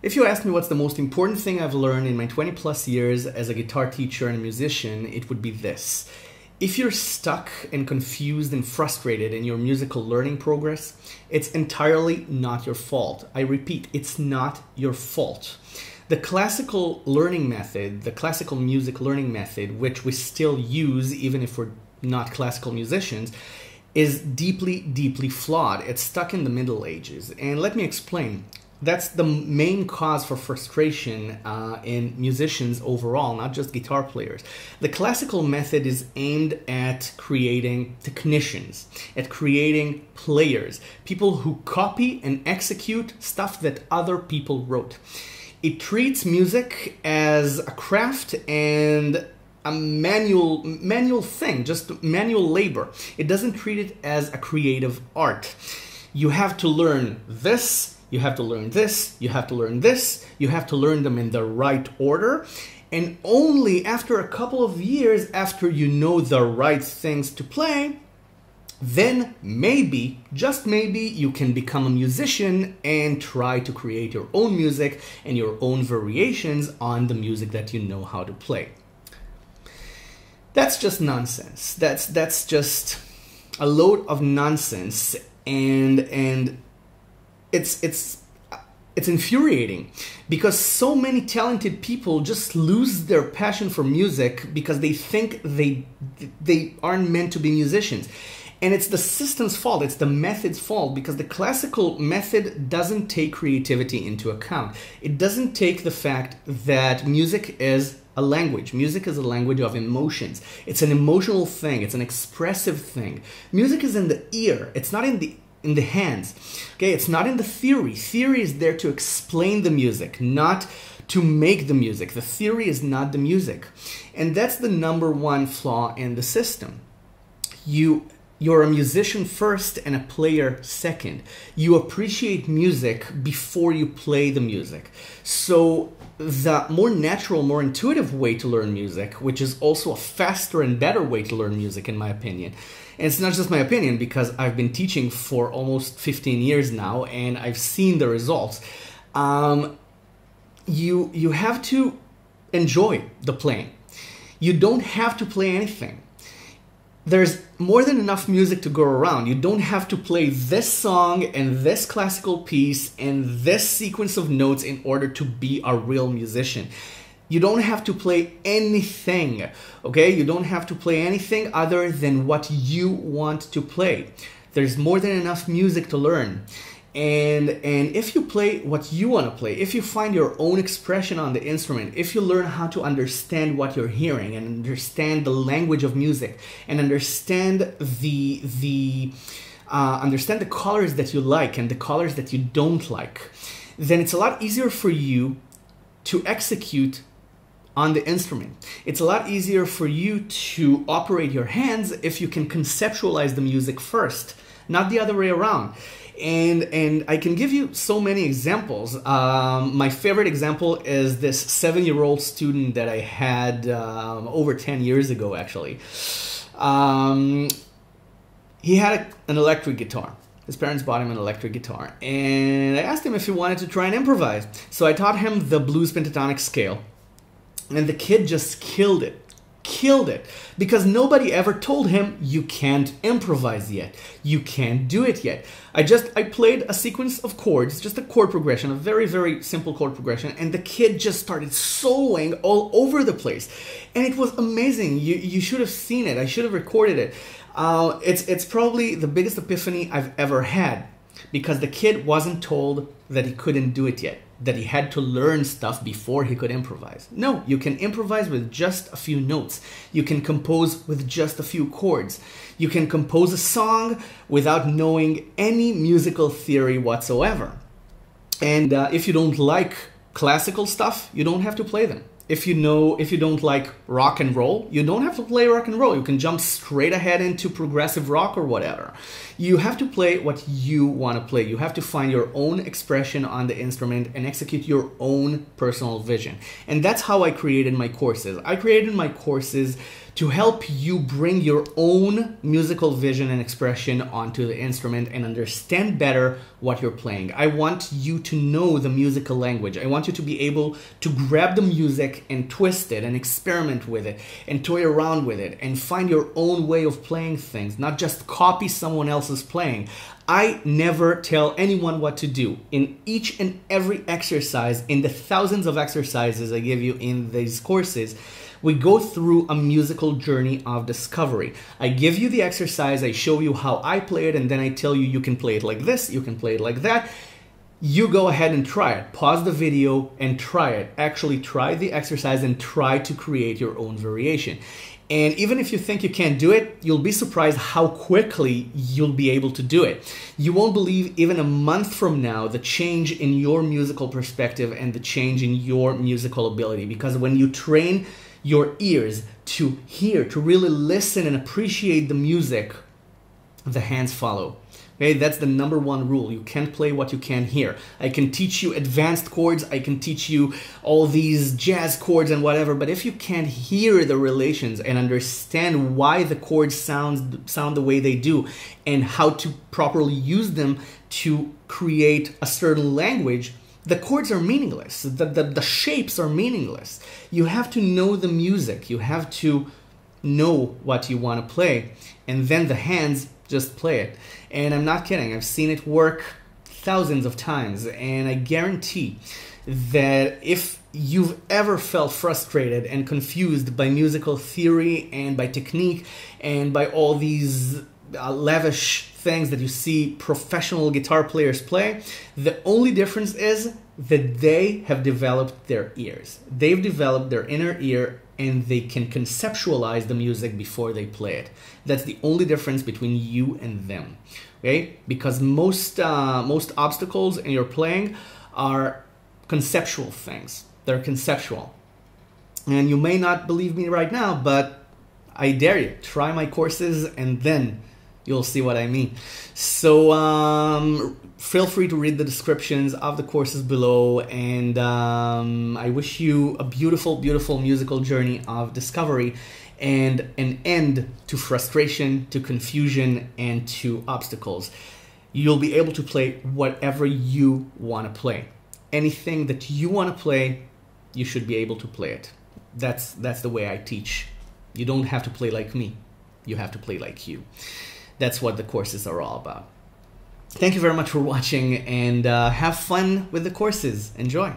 If you ask me what's the most important thing I've learned in my 20 plus years as a guitar teacher and a musician, it would be this. If you're stuck and confused and frustrated in your musical learning progress, it's entirely not your fault. I repeat, it's not your fault. The classical learning method, the classical music learning method, which we still use even if we're not classical musicians, is deeply, deeply flawed. It's stuck in the Middle Ages. And let me explain. That's the main cause for frustration in musicians overall, not just guitar players. The classical method is aimed at creating technicians, at creating players, people who copy and execute stuff that other people wrote. It treats music as a craft and a manual thing, just manual labor. It doesn't treat it as a creative art. You have to learn this, you have to learn this, you have to learn this, you have to learn them in the right order. And only after a couple of years, after you know the right things to play, then maybe, just maybe, you can become a musician and try to create your own music and your own variations on the music that you know how to play. That's just nonsense. That's just a load of nonsense, and it's infuriating because so many talented people just lose their passion for music because they think they aren't meant to be musicians. And it's the system's fault, it's the method's fault, because the classical method doesn't take creativity into account. It doesn't take the fact that music is a language. Music is a language of emotions. It's an emotional thing, it's an expressive thing. Music is in the ear, it's not in the hands. Okay, it's not in the theory. Theory is there to explain the music, not to make the music. The theory is not the music. And that's the number one flaw in the system. You're a musician first and a player second. You appreciate music before you play the music. So the more natural, more intuitive way to learn music, which is also a faster and better way to learn music in my opinion. And it's not just my opinion because I've been teaching for almost 15 years now and I've seen the results. You have to enjoy the playing. You don't have to play anything. There's more than enough music to go around. You don't have to play this song and this classical piece and this sequence of notes in order to be a real musician. You don't have to play anything, okay? You don't have to play anything other than what you want to play. There's more than enough music to learn. And if you play what you want to play, if you find your own expression on the instrument, if you learn how to understand what you're hearing and understand the language of music and understand understand the colors that you like and the colors that you don't like, then it's a lot easier for you to execute on the instrument. It's a lot easier for you to operate your hands if you can conceptualize the music first, not the other way around. And I can give you so many examples. My favorite example is this 7-year-old student that I had over 10 years ago, actually. He had an electric guitar. His parents bought him an electric guitar. And I asked him if he wanted to try and improvise. So I taught him the blues pentatonic scale. And the kid just killed it. Because nobody ever told him you can't improvise yet, you can't do it yet. I played a sequence of chords, just a chord progression, a very, very simple chord progression, and the kid just started soloing all over the place, and it was amazing. You should have seen it. I should have recorded it. It's probably the biggest epiphany I've ever had, because the kid wasn't told that he couldn't do it yet, that he had to learn stuff before he could improvise. No, you can improvise with just a few notes. You can compose with just a few chords. You can compose a song without knowing any musical theory whatsoever. And if you don't like classical stuff, you don't have to play them. If you don't like rock and roll, you don't have to play rock and roll. You can jump straight ahead into progressive rock or whatever. You have to play what you want to play. You have to find your own expression on the instrument and execute your own personal vision. And that's how I created my courses. I created my courses to help you bring your own musical vision and expression onto the instrument and understand better what you're playing. I want you to know the musical language. I want you to be able to grab the music and twist it and experiment with it and toy around with it and find your own way of playing things, not just copy someone else's playing. I never tell anyone what to do. In each and every exercise, in the thousands of exercises I give you in these courses, we go through a musical journey of discovery. I give you the exercise, I show you how I play it, and then I tell you, you can play it like this, you can play it like that. You go ahead and try it. Pause the video and try it. Actually try the exercise and try to create your own variation. And even if you think you can't do it, you'll be surprised how quickly you'll be able to do it. You won't believe even a month from now the change in your musical perspective and the change in your musical ability. Because when you train your ears to hear, to really listen and appreciate the music, the hands follow. Okay, that's the number one rule. You can't play what you can't hear. I can teach you advanced chords, I can teach you all these jazz chords and whatever, but if you can't hear the relations and understand why the chords sound the way they do and how to properly use them to create a certain language, the chords are meaningless. The shapes are meaningless. You have to know the music. You have to know what you want to play, and then the hands just play it. And I'm not kidding. I've seen it work thousands of times, and I guarantee that if you've ever felt frustrated and confused by musical theory and by technique and by all these lavish things that you see professional guitar players play, the only difference is that they have developed their ears. They've developed their inner ear, and they can conceptualize the music before they play it. That's the only difference between you and them, okay? Because most obstacles in your playing are conceptual things. They're conceptual. And you may not believe me right now, but I dare you. Try my courses and then you'll see what I mean. So feel free to read the descriptions of the courses below, and I wish you a beautiful, beautiful musical journey of discovery and an end to frustration, to confusion, and to obstacles. You'll be able to play whatever you want to play. Anything that you want to play, you should be able to play it. That's the way I teach. You don't have to play like me. You have to play like you. That's what the courses are all about. Thank you very much for watching, and have fun with the courses. Enjoy.